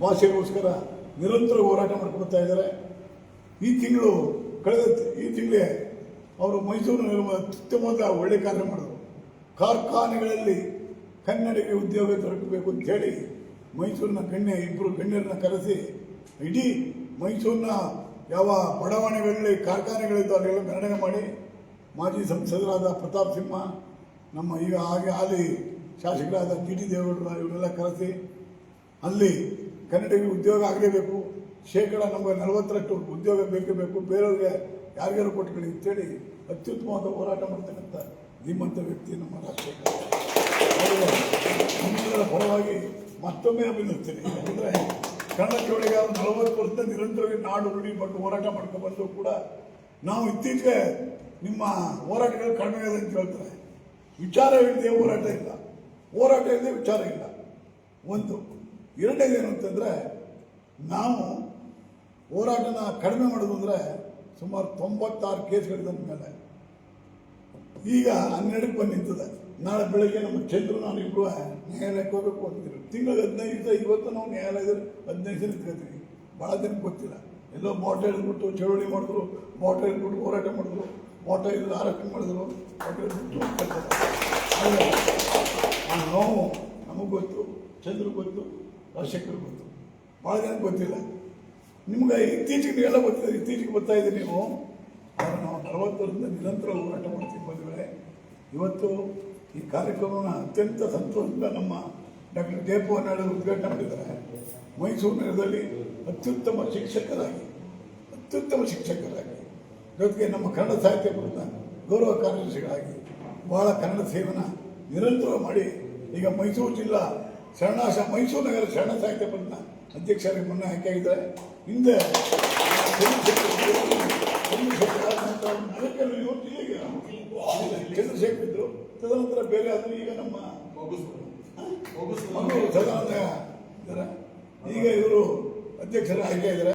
ಭಾಷೆಗೋಸ್ಕರ ನಿರಂತರ ಹೋರಾಟ ಮಾಡ್ಕೊಳ್ತಾ ಇದ್ದಾರೆ. ಈ ತಿಂಗಳೇ ಅವರು ಮೈಸೂರಿನ ಅತ್ಯುತ್ತಮವಾದ ಒಳ್ಳೆ ಕಾರ್ಯ ಮಾಡಿದರು. ಕಾರ್ಖಾನೆಗಳಲ್ಲಿ ಕನ್ನಡಿಗೆ ಉದ್ಯೋಗ ದೊರಕಬೇಕು ಅಂತೇಳಿ ಮೈಸೂರಿನ ಇಬ್ಬರು ಗಣ್ಯರನ್ನ ಕರೆಸಿ ಇಡೀ ಮೈಸೂರಿನ ಯಾವ ಬಡಾವಣೆಗಳಲ್ಲಿ ಕಾರ್ಖಾನೆಗಳಿದ್ದು ಅಲ್ಲೆಲ್ಲ ಮೆರವಣಿಗೆ ಮಾಡಿ ಮಾಜಿ ಸಂಸದರಾದ ಪ್ರತಾಪ್ ಸಿಂಹ, ನಮ್ಮ ಈಗ ಹಾಲಿ ಶಾಸಕರಾದ ಟಿ ದೇವೇಗೌಡರು ಇವರೆಲ್ಲ ಕರೆಸಿ ಅಲ್ಲಿ ಕನ್ನಡಿಗರಿಗೆ ಉದ್ಯೋಗ ಆಗಲೇಬೇಕು, ಶೇಕಡ ನಮಗೆ 40% ಉದ್ಯೋಗ ಬೇಕೇ ಬೇಕು, ಬೇರೆಯವ್ರಿಗೆ ಯಾರಿಗಾರು ಕೊಟ್ಕೊಳ್ಳಿ ಅಂತೇಳಿ ಅತ್ಯುತ್ತಮವಾದ ಹೋರಾಟ ಮಾಡ್ತಕ್ಕಂಥ ಧೀಮಂತ ವ್ಯಕ್ತಿ ನಮ್ಮ ರಾಜಶೇಖರ. ನಿಮ್ಮೆಲ್ಲರ ಪರವಾಗಿ ಮತ್ತೊಮ್ಮೆ ಅಭಿನಂದಿಸ್ತೇನೆ. ಯಾಕಂದರೆ ಕನ್ನಡ ಚಳವಳಿಗೆ 40 ವರ್ಷದ ನಿರಂತರವಾಗಿ ನಾಡು ನುಡಿ ಬಂದು ಹೋರಾಟ ಮಾಡ್ಕೊಂಡು ಕೂಡ ನಾವು ಇತ್ತೀಚೆಗೆ ನಿಮ್ಮ ಹೋರಾಟಗಳು ಕಡಿಮೆ ಆಗಿದೆ ಅಂತ ಹೇಳ್ತಾರೆ. ವಿಚಾರವಿಲ್ಲದೆ ಹೋರಾಟ ಇಲ್ಲ, ಹೋರಾಟ ಇಲ್ಲದೆ ವಿಚಾರ ಇಲ್ಲ. ಒಂದು ಎರಡನೇದೇನು ಅಂತಂದರೆ, ನಾವು ಹೋರಾಟನ ಕಡಿಮೆ ಮಾಡೋದು ಅಂದರೆ ಸುಮಾರು 96 ಕೇಸ್ಗಳಿದೆ ಮೇಲೆ. ಈಗ 12ಕ್ಕೆ ಬಂದು ನಿಂತದೆ. ನಾಳೆ ಬೆಳಗ್ಗೆ ನಮ್ಮ ಚಂದ್ರು ನಾನು ಇಬ್ಬರು ನ್ಯಾಯಾಲಯಕ್ಕೆ ಹೋಗಬೇಕು ಅಂತಿದ್ರು. ತಿಂಗಳಿಗೆ 15 ದಿವಸ. ಇವತ್ತು ನಾವು ನ್ಯಾಯಾಲಯದಲ್ಲಿ 15 ದಿನ ನಿಂತ್ಕೊತೀವಿ. ಭಾಳ ಜನಕ್ಕೆ ಗೊತ್ತಿಲ್ಲ. ಎಲ್ಲೋ ಬಾಟಲ್ ಹಿಡಿದ್ಬಿಟ್ಟು ಚಳವಳಿ ಮಾಡಿದ್ರು, ಬಾಟಲ್ ಹಿಡಿದ್ಬಿಟ್ಟು ಹೋರಾಟ ಮಾಡಿದ್ರು, ಬಾಟಲ್ ಹಿಡಿದು ಆರೋಗ್ಯ ಮಾಡಿದ್ರು, ಬಾಟಲ್ ಹಿಡಿದ್ಬಿಟ್ಟು ಆದರೆ ಆ ನೋವು ನಮಗೆ ಗೊತ್ತು, ಚಂದ್ರು ಗೊತ್ತು, ರಾಜಶೇಖರ್ ಗೊತ್ತು, ಭಾಳ ಜನಕ್ಕೆ ಗೊತ್ತಿಲ್ಲ. ನಿಮ್ಗೆ ಇತ್ತೀಚೆಗೆ ನೀವೆಲ್ಲ ಗೊತ್ತಿದೆ, ಇತ್ತೀಚೆಗೆ ಬರ್ತಾ ಇದ್ದೀರಿ ನೀವು. ಆದರೆ ನಾವು 40 ವರ್ಷದಿಂದ ನಿರಂತರ ಹೋರಾಟ ಮಾಡ್ತೀವಿ ಬಂಧುಗಳೇ. ಇವತ್ತು ಈ ಕಾರ್ಯಕ್ರಮವನ್ನು ಅತ್ಯಂತ ಸಂತೋಷದಿಂದ ನಮ್ಮ ಡಾಕ್ಟರ್ ಜಯಪವನಾಡು ಉದ್ಘಾಟನೆ ಮಾಡಿದ್ದಾರೆ. ಮೈಸೂರು ನಗರದಲ್ಲಿ ಅತ್ಯುತ್ತಮ ಶಿಕ್ಷಕರಾಗಿ ಜೊತೆಗೆ ನಮ್ಮ ಕನ್ನಡ ಸಾಹಿತ್ಯ ಪರಿಷತ್ನ ಗೌರವ ಕಾರ್ಯದರ್ಶಿಗಳಾಗಿ ಬಹಳ ಕನ್ನಡ ಸೇವನ ನಿರಂತರ ಮಾಡಿ ಈಗ ಮೈಸೂರು ಜಿಲ್ಲಾ ಮೈಸೂರು ನಗರ ಶರಣ ಸಾಹಿತ್ಯ ಪರಿಷತ್ನ ಅಧ್ಯಕ್ಷರಾಗಿ ಮೊನ್ನೆ ಆಯ್ಕೆಯಾಗಿದ್ದಾರೆ. ಹಿಂದೆ ಚಂದ್ರಶೇಖರ್ ಇದ್ರು, ತದನಂತರ ಬೇರೆ ಆದರೂ ಈಗ ನಮ್ಮ ಈಗ ಇವರು ಅಧ್ಯಕ್ಷರ ಆಯ್ಕೆ ಇದ್ದಾರೆ.